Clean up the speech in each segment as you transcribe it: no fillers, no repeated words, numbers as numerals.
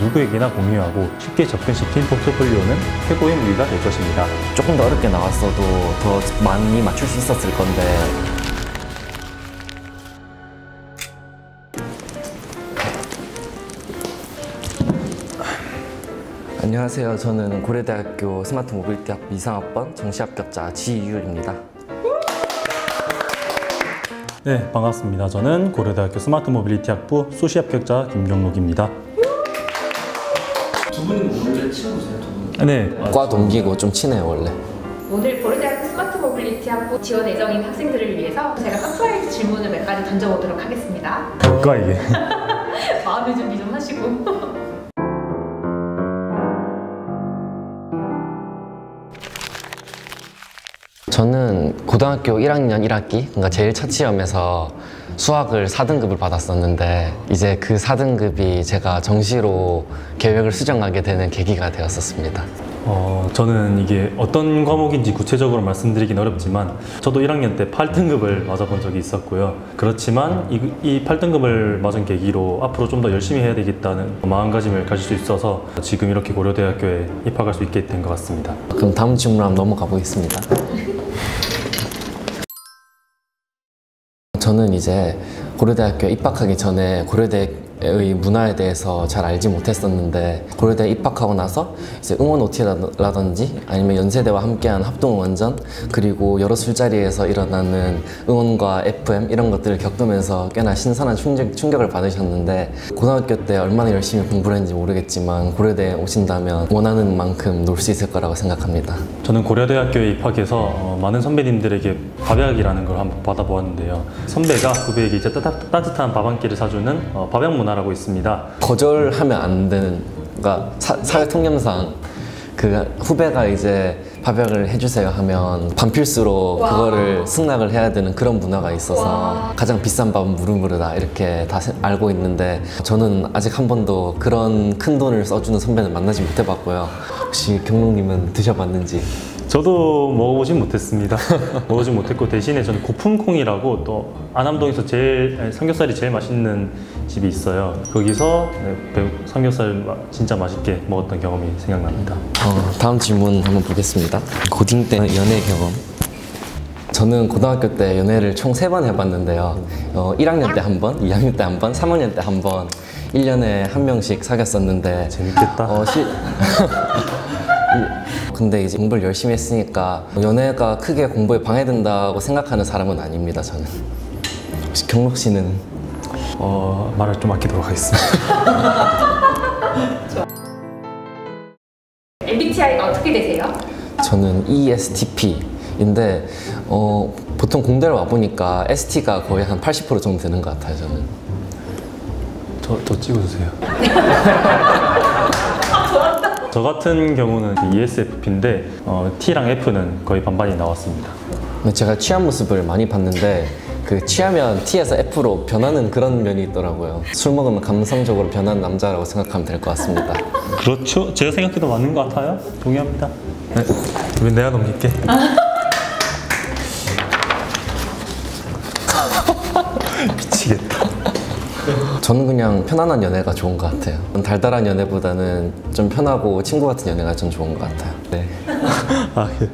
누구에게나 공유하고 쉽게 접근시킨 포트폴리오는 최고의 무기가 될 것입니다. 조금 더 어렵게 나왔어도 더 많이 맞출 수 있었을 건데 안녕하세요. 저는 고려대학교 스마트 모빌리티학부 2상학번 정시합격자 지유율입니다. 네, 반갑습니다. 저는 고려대학교 스마트 모빌리티 학부 수시 합격자 김경록입니다. 두 분은 원래 친구세요? 두 분? 네. 과 동기고 좀 친해요, 원래. 오늘 고려대학교 스마트 모빌리티 학부 지원 예정인 학생들을 위해서 제가 서프라이즈 질문을 몇 가지 던져보도록 하겠습니다. 뭘까 이게? 마음의 준비 좀 하시고. 저는 고등학교 1학년 1학기, 그러니까 제일 첫 시험에서 수학을 4등급을 받았었는데 이제 그 4등급이 제가 정시로 계획을 수정하게 되는 계기가 되었었습니다. 저는 이게 어떤 과목인지 구체적으로 말씀드리긴 어렵지만 저도 1학년 때 8등급을 맞아본 적이 있었고요. 그렇지만 이 8등급을 맞은 계기로 앞으로 좀 더 열심히 해야 되겠다는 마음가짐을 가질 수 있어서 지금 이렇게 고려대학교에 입학할 수 있게 된 것 같습니다. 그럼 다음 질문 한번 넘어가 보겠습니다. 저는 이제 고려대학교에 입학하기 전에 고려대의 문화에 대해서 잘 알지 못했었는데 고려대에 입학하고 나서 이제 응원 OT라든지 아니면 연세대와 함께한 합동응원전 그리고 여러 술자리에서 일어나는 응원과 FM 이런 것들을 겪으면서 꽤나 신선한 충격을 받으셨는데 고등학교 때 얼마나 열심히 공부를 했는지 모르겠지만 고려대에 오신다면 원하는 만큼 놀 수 있을 거라고 생각합니다. 저는 고려대학교에 입학해서 많은 선배님들에게 밥약이라는 걸 한번 받아보았는데요. 선배가 후배에게 이제 따뜻한 밥 한 끼를 사주는 밥약 문화라고 있습니다. 거절하면 안 되는, 그러니까 사회 통념상 그 후배가 이제 밥약을 해주세요 하면 반필수로 그거를 승낙을 해야 되는 그런 문화가 있어서 가장 비싼 밥은 무릎무르다 이렇게 다 알고 있는데 저는 아직 한 번도 그런 큰 돈을 써주는 선배는 만나지 못해봤고요. 혹시 경록님은 드셔봤는지? 저도 먹어보진 못했습니다. 먹어보진 못했고 대신에 저는 고품콩이라고 또 안암동에서 삼겹살이 제일 맛있는 집이 있어요. 거기서 삼겹살 진짜 맛있게 먹었던 경험이 생각납니다. 다음 질문 한번 보겠습니다. 고딩 때 연애 경험. 저는 고등학교 때 연애를 총 3번 해봤는데요. 1학년 때 한 번, 2학년 때 한 번, 3학년 때 한 번 1년에 한 명씩 사귀었었는데 재밌겠다. 근데 이제 공부를 열심히 했으니까 연애가 크게 공부에 방해된다고 생각하는 사람은 아닙니다, 저는. 혹시 경록 씨는? 말을 좀 아끼도록 하겠습니다. MBTI가 어떻게 되세요? 저는 ESTP인데 보통 공대를 와보니까 ST가 거의 한 80% 정도 되는 것 같아요, 저는. 저 찍어주세요. 저 같은 경우는 ESFP인데 T랑 F는 거의 반반이 나왔습니다. 제가 취한 모습을 많이 봤는데 그 취하면 T에서 F로 변하는 그런 면이 있더라고요. 술 먹으면 감성적으로 변하는 남자라고 생각하면 될 것 같습니다. 그렇죠. 제가 생각해도 맞는 것 같아요. 동의합니다. 네. 그러면 내가 넘길게. 미치겠다. 저는 그냥 편안한 연애가 좋은 것 같아요. 달달한 연애보다는 좀 편하고 친구 같은 연애가 좀 좋은 것 같아요. 네. 아, 예.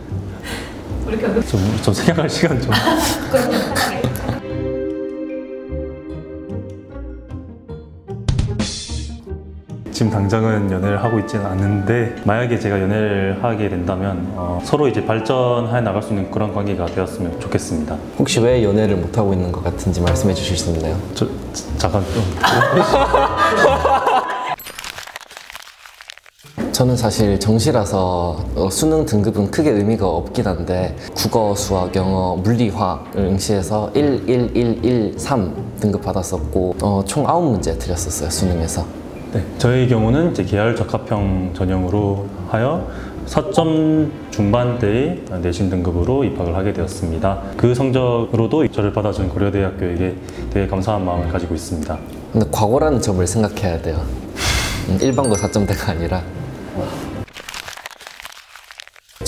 우리 경록 좀 생각할 시간 좀. 지금 당장은 연애를 하고 있지는 않는데 만약에 제가 연애를 하게 된다면 서로 이제 발전해 나갈 수 있는 그런 관계가 되었으면 좋겠습니다. 혹시 왜 연애를 못하고 있는 것 같은지 말씀해 주실 수 있나요? 잠깐 좀. 저는 사실 정시라서 수능 등급은 크게 의미가 없긴 한데 국어, 수학, 영어, 물리, 화학을 응시해서 1, 1, 1, 1, 3 등급 받았었고 총 9문제 틀렸었어요, 수능에서. 네, 저의 경우는 이제 계열 적합형 전형으로 하여 4점 중반대의 내신 등급으로 입학을 하게 되었습니다. 그 성적으로도 저를 받아준 고려대학교에게 되게 감사한 마음을 가지고 있습니다. 근데 과거라는 점을 생각해야 돼요. 일반고 4점대가 아니라.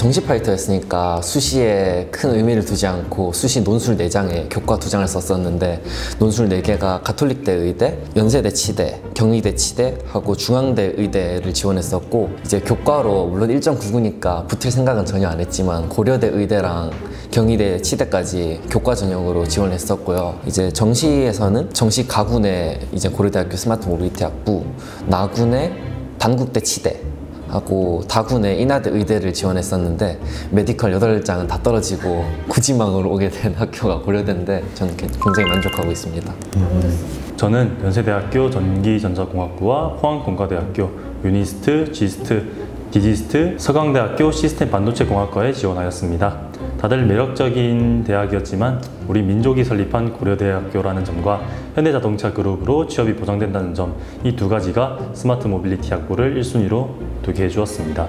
정시 파이터였으니까 수시에 큰 의미를 두지 않고 수시 논술 4장에 교과 2장을 썼었는데 논술 4개가 가톨릭대 의대, 연세대 치대, 경희대 치대하고 중앙대 의대를 지원했었고 이제 교과로 물론 1.99니까 붙을 생각은 전혀 안 했지만 고려대 의대랑 경희대 치대까지 교과 전형으로 지원했었고요. 이제 정시에서는 정시 가군의 이제 고려대학교 스마트 모빌리티 학부, 나군의 단국대 치대 하고 다군의 인하대 의대를 지원했었는데 메디컬 8장은 다 떨어지고 구지망으로 오게 된 학교가 고려대인데 저는 굉장히 만족하고 있습니다. 저는 연세대학교 전기전자공학부와 포항공과대학교 유니스트, 지스트, 디지스트, 서강대학교 시스템 반도체공학과에 지원하였습니다. 다들 매력적인 대학이었지만 우리 민족이 설립한 고려대학교라는 점과 현대자동차 그룹으로 취업이 보장된다는 점, 이 두 가지가 스마트 모빌리티 학부를 1순위로 두게 해주었습니다.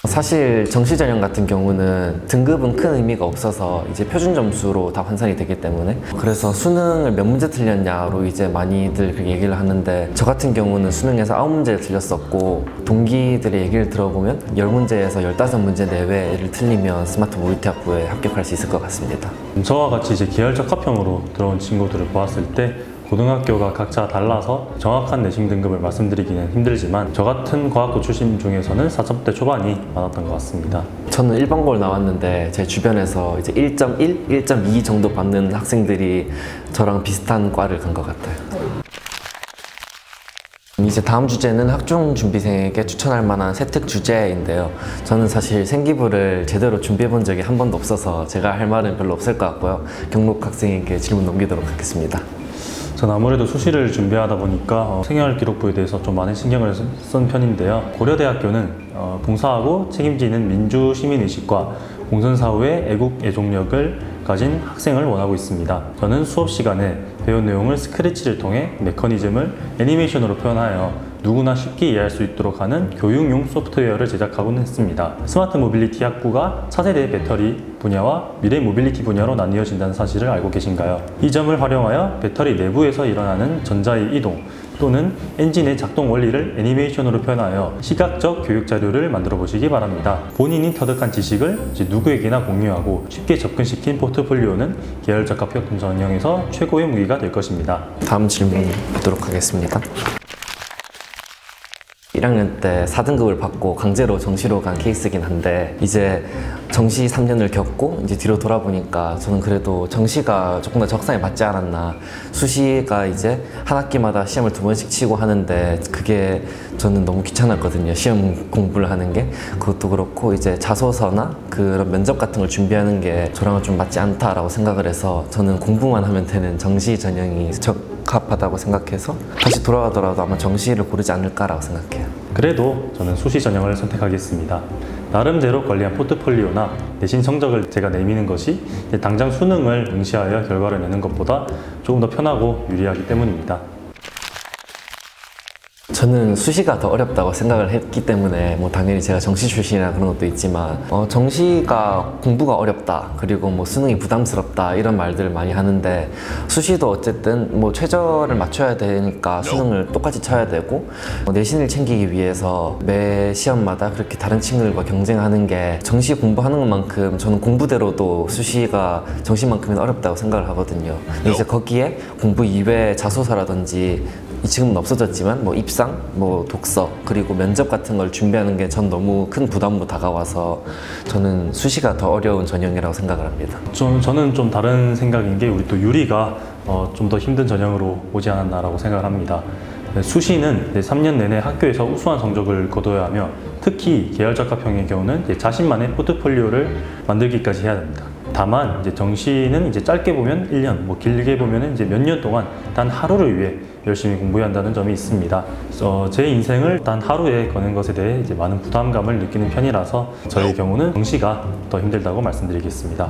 사실 정시 전형 같은 경우는 등급은 큰 의미가 없어서 이제 표준 점수로 다 환산이 되기 때문에 그래서 수능을 몇 문제 틀렸냐로 이제 많이들 그렇게 얘기를 하는데 저 같은 경우는 수능에서 9문제를 틀렸었고 동기들의 얘기를 들어보면 10문제에서 15문제 내외를 틀리면 스마트 모빌리티 학부에 합격할 수 있을 것 같습니다. 저와 같이 이제 계열적 합평으로 들어온 친구들을 보았을 때 고등학교가 각자 달라서 정확한 내신 등급을 말씀드리기는 힘들지만 저 같은 과학고 출신 중에서는 4점대 초반이 많았던 것 같습니다. 저는 일반고를 나왔는데 제 주변에서 이제 1.1, 1.2 정도 받는 학생들이 저랑 비슷한 과를 간 것 같아요. 이제 다음 주제는 학종 준비생에게 추천할 만한 세특 주제인데요. 저는 사실 생기부를 제대로 준비해 본 적이 한 번도 없어서 제가 할 말은 별로 없을 것 같고요. 경록 학생에게 질문 넘기도록 하겠습니다. 전 아무래도 수시를 준비하다 보니까 생활기록부에 대해서 좀 많은 신경을 쓴 편인데요. 고려대학교는 봉사하고 책임지는 민주시민의식과 공선사후의 애국 애종력을 가진 학생을 원하고 있습니다. 저는 수업 시간에 배운 내용을 스크래치를 통해 메커니즘을 애니메이션으로 표현하여 누구나 쉽게 이해할 수 있도록 하는 교육용 소프트웨어를 제작하곤 했습니다. 스마트 모빌리티 학부가 차세대 배터리 분야와 미래 모빌리티 분야로 나뉘어진다는 사실을 알고 계신가요? 이 점을 활용하여 배터리 내부에서 일어나는 전자의 이동 또는 엔진의 작동 원리를 애니메이션으로 표현하여 시각적 교육 자료를 만들어 보시기 바랍니다. 본인이 터득한 지식을 누구에게나 공유하고 쉽게 접근시킨 포트폴리오는 계열적 합격 전형에서 최고의 무기가 될 것입니다. 다음 질문 받도록 하겠습니다. 1학년 때 4등급을 받고 강제로 정시로 간 케이스긴 한데 이제 정시 3년을 겪고 이제 뒤로 돌아보니까 저는 그래도 정시가 조금 더 적성에 맞지 않았나. 수시가 이제 한 학기마다 시험을 2번씩 치고 하는데 그게 저는 너무 귀찮았거든요. 시험 공부를 하는 게. 그것도 그렇고 이제 자소서나 그런 면접 같은 걸 준비하는 게 저랑은 좀 맞지 않다라고 생각을 해서 저는 공부만 하면 되는 정시 전형이 적합하다고 생각해서 다시 돌아가더라도 아마 정시를 고르지 않을까라고 생각해요. 그래도 저는 수시 전형을 선택하겠습니다. 나름대로 관리한 포트폴리오나 내신 성적을 제가 내미는 것이 당장 수능을 응시하여 결과를 내는 것보다 조금 더 편하고 유리하기 때문입니다. 저는 수시가 더 어렵다고 생각을 했기 때문에 뭐 당연히 제가 정시 출신이라 그런 것도 있지만 정시가 공부가 어렵다 그리고 뭐 수능이 부담스럽다 이런 말들을 많이 하는데 수시도 어쨌든 뭐 최저를 맞춰야 되니까 수능을 똑같이 쳐야 되고 내신을 챙기기 위해서 매 시험마다 그렇게 다른 친구들과 경쟁하는 게 정시 공부하는 것만큼 저는 공부대로도 수시가 정시만큼은 어렵다고 생각을 하거든요. 근데 이제 거기에 공부 이외에 자소서라든지 지금은 없어졌지만 뭐 입상, 뭐 독서, 그리고 면접 같은 걸 준비하는 게 전 너무 큰 부담으로 다가와서 저는 수시가 더 어려운 전형이라고 생각을 합니다. 저는 좀 다른 생각인 게 우리 또 유리가 좀 더 힘든 전형으로 오지 않았나라고 생각을 합니다. 수시는 3년 내내 학교에서 우수한 성적을 거둬야 하며 특히 계열적 합평의 경우는 자신만의 포트폴리오를 만들기까지 해야 됩니다. 다만 정시는 짧게 보면 1년, 뭐 길게 보면 몇 년 동안 단 하루를 위해 열심히 공부해야 한다는 점이 있습니다. 제 인생을 단 하루에 거는 것에 대해 많은 부담감을 느끼는 편이라서 저의 경우는 정시가 더 힘들다고 말씀드리겠습니다.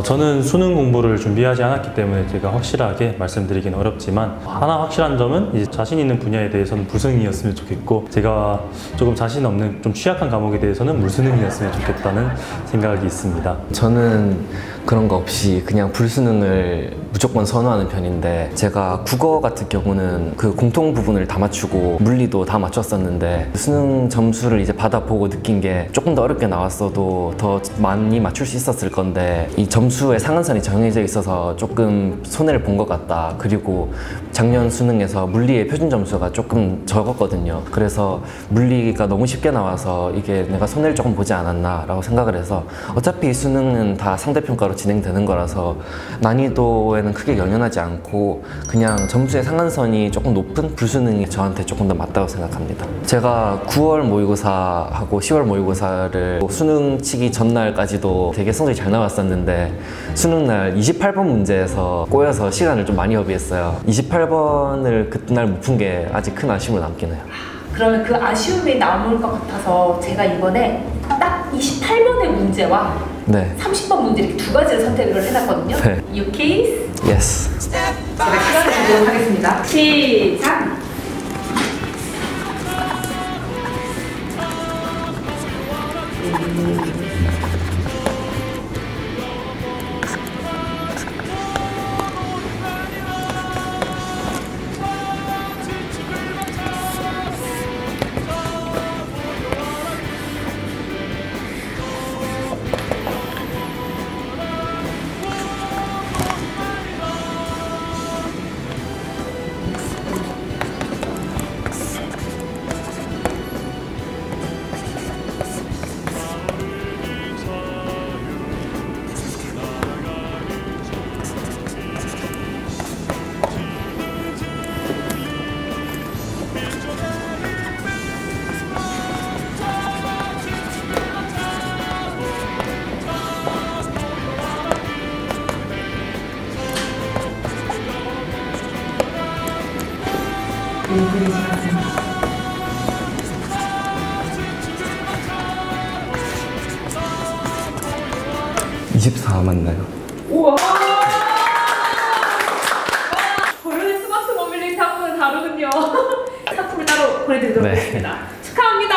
저는 수능 공부를 준비하지 않았기 때문에 제가 확실하게 말씀드리기는 어렵지만 하나 확실한 점은 자신 있는 분야에 대해서는 부승이었으면 좋겠고 제가 조금 자신 없는 좀 취약한 과목에 대해서는 물수능이었으면 좋겠다는 생각이 있습니다. 저는 그런 거 없이 그냥 불수능을 무조건 선호하는 편인데, 제가 국어 같은 경우는 그 공통 부분을 다 맞추고 물리도 다 맞췄었는데 수능 점수를 이제 받아보고 느낀 게 조금 더 어렵게 나왔어도 더 많이 맞출 수 있었을 건데 이 점수의 상한선이 정해져 있어서 조금 손해를 본 것 같다. 그리고 작년 수능에서 물리의 표준 점수가 조금 적었거든요. 그래서 물리가 너무 쉽게 나와서 이게 내가 손해를 조금 보지 않았나 라고 생각을 해서, 어차피 수능은 다 상대평가로 진행되는 거라서 난이도에는 크게 연연하지 않고 그냥 점수의 상한선이 조금 높은 불수능이 저한테 조금 더 맞다고 생각합니다. 제가 9월 모의고사하고 10월 모의고사를 수능 치기 전날까지도 되게 성적이 잘 나왔었는데 수능날 28번 문제에서 꼬여서 시간을 좀 많이 허비했어요. 28번을 그날 못 푼 게 아직 큰 아쉬움으로 남긴 해요. 그러면 그 아쉬움이 남을 것 같아서 제가 이번에 딱 28번의 문제와 네. 30번 문제 이렇게 두 가지를 선택을 해놨거든요. 네. You case. Yes. 제가 시간을 주도록 하겠습니다. 시작! 그리지 않습니다. 24 맞나요? 우와! 고려대 스마트 모빌리티 학부는 다르군요. 상품을 따로 보내드리도록 네. 하겠습니다. 축하합니다.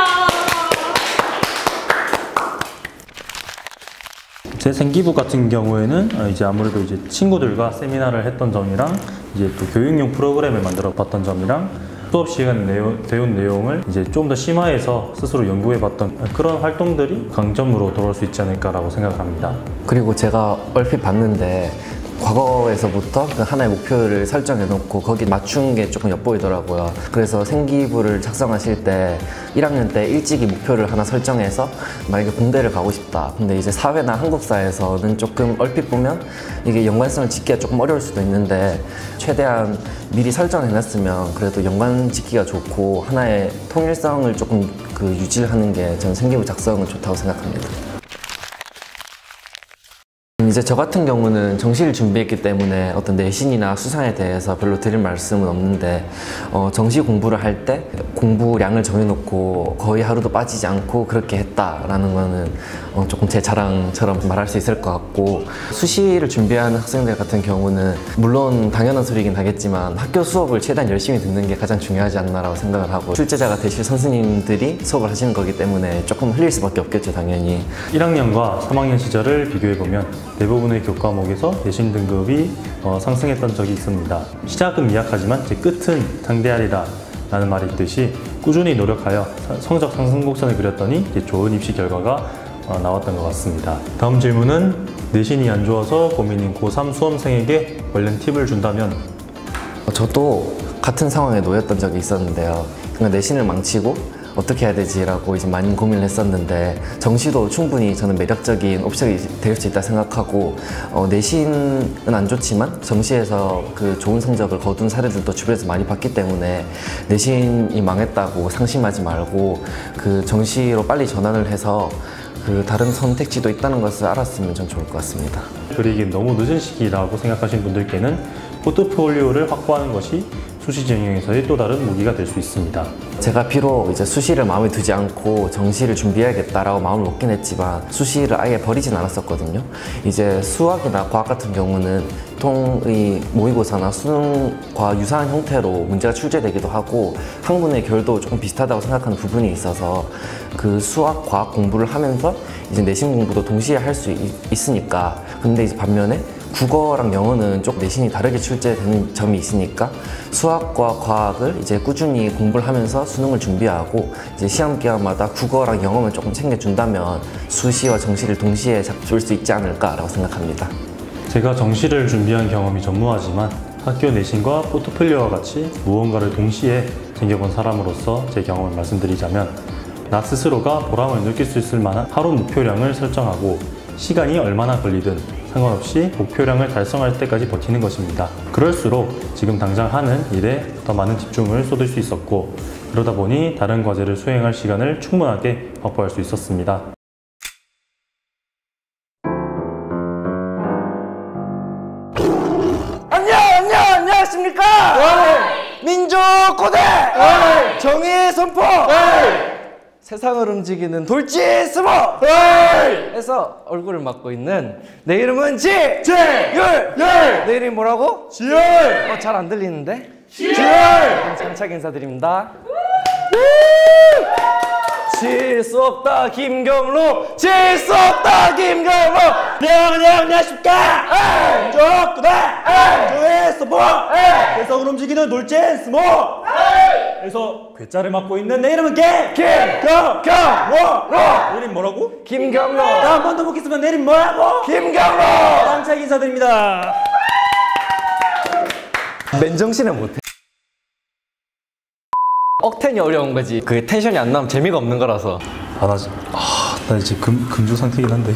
제 생기부 같은 경우에는 이제 아무래도 이제 친구들과 세미나를 했던 점이랑 이제 또 교육용 프로그램을 만들어 봤던 점이랑 수업 시간 배운 내용을 이제 좀 더 심화해서 스스로 연구해 봤던 그런 활동들이 강점으로 돌아올 수 있지 않을까라고 생각을 합니다. 그리고 제가 얼핏 봤는데 과거에서부터 그 하나의 목표를 설정해 놓고 거기 맞춘 게 조금 엿보이더라고요. 그래서 생기부를 작성하실 때 1학년 때 일찍이 목표를 하나 설정해서 만약에 공대를 가고 싶다. 근데 이제 사회나 한국사에서는 조금 얼핏 보면 이게 연관성을 짓기가 조금 어려울 수도 있는데 최대한 미리 설정해 놨으면 그래도 연관 짓기가 좋고 하나의 통일성을 조금 유지하는 게 저는 생기부 작성은 좋다고 생각합니다. 이제 저 같은 경우는 정시를 준비했기 때문에 어떤 내신이나 수상에 대해서 별로 드릴 말씀은 없는데 정시 공부를 할 때 공부량을 정해놓고 거의 하루도 빠지지 않고 그렇게 했다라는 거는 조금 제 자랑처럼 말할 수 있을 것 같고, 수시를 준비하는 학생들 같은 경우는 물론 당연한 소리긴 하겠지만 학교 수업을 최대한 열심히 듣는 게 가장 중요하지 않나라고 생각을 하고, 출제자가 되실 선생님들이 수업을 하시는 거기 때문에 조금 흘릴 수밖에 없겠죠, 당연히. 1학년과 3학년 시절을 비교해보면 대부분의 교과목에서 내신 등급이 상승했던 적이 있습니다. 시작은 미약하지만 제 끝은 장대하리라 라는 말이 있듯이 꾸준히 노력하여 성적 상승 곡선을 그렸더니 좋은 입시 결과가 나왔던 것 같습니다. 다음 질문은 내신이 안 좋아서 고민인 고3 수험생에게 관련 팁을 준다면? 저도 같은 상황에 놓였던 적이 있었는데요. 그러니까 내신을 망치고 어떻게 해야 되지라고 이제 많이 고민을 했었는데, 정시도 충분히 저는 매력적인 옵션이 될 수 있다 생각하고, 내신은 안 좋지만 정시에서 그 좋은 성적을 거둔 사례들도 주변에서 많이 봤기 때문에 내신이 망했다고 상심하지 말고 그 정시로 빨리 전환을 해서 그 다른 선택지도 있다는 것을 알았으면 전 좋을 것 같습니다. 그리기 너무 늦은 시기라고 생각하시는 분들께는 포트폴리오를 확보하는 것이 수시 전형에서의 또 다른 무기가 될 수 있습니다. 제가 비록 이제 수시를 마음에 두지 않고 정시를 준비해야겠다라고 마음을 먹긴 했지만 수시를 아예 버리진 않았었거든요. 이제 수학이나 과학 같은 경우는 보통의 모의고사나 수능과 유사한 형태로 문제가 출제되기도 하고 학문의 결도 조금 비슷하다고 생각하는 부분이 있어서 그 수학, 과학 공부를 하면서 이제 내신 공부도 동시에 할 수 있으니까. 근데 이제 반면에 국어랑 영어는 좀 내신이 다르게 출제되는 점이 있으니까 수학과 과학을 이제 꾸준히 공부를 하면서 수능을 준비하고 이제 시험 기간마다 국어랑 영어만 조금 챙겨준다면 수시와 정시를 동시에 잡을 수 있지 않을까라고 생각합니다. 제가 정시를 준비한 경험이 전무하지만 학교 내신과 포트폴리오와 같이 무언가를 동시에 챙겨본 사람으로서 제 경험을 말씀드리자면 나 스스로가 보람을 느낄 수 있을 만한 하루 목표량을 설정하고 시간이 얼마나 걸리든 상관없이 목표량을 달성할 때까지 버티는 것입니다. 그럴수록 지금 당장 하는 일에 더 많은 집중을 쏟을 수 있었고 그러다 보니 다른 과제를 수행할 시간을 충분하게 확보할 수 있었습니다. 안녕하십니까? 민족 고대! 정의의 선포! 세상을 움직이는 돌진 스모! 에서 얼굴을 맡고 있는 내 이름은 율! 내 이름이 뭐라고? 지율! 잘 안 들리는데? 지율! 장착 인사드립니다. 질 수 없다 김경로! 질 수 없다 김경로! 안녕하십니까? 민족 고대! 정의의 선포! 세상을 움직이는 돌진 스모! 그래서 괴짜를 맡고 있는 내 이름은 김경로! 내 이름 뭐라고? 김경로! 나 한 번 더 묻겠으면 내 이름 뭐라고? 김경로! 장착 인사드립니다. 맨정신은 못해. 억텐이 어려운 거지. 그게 텐션이 안 나면 재미가 없는 거라서. 나 이제 금주 상태긴 한데.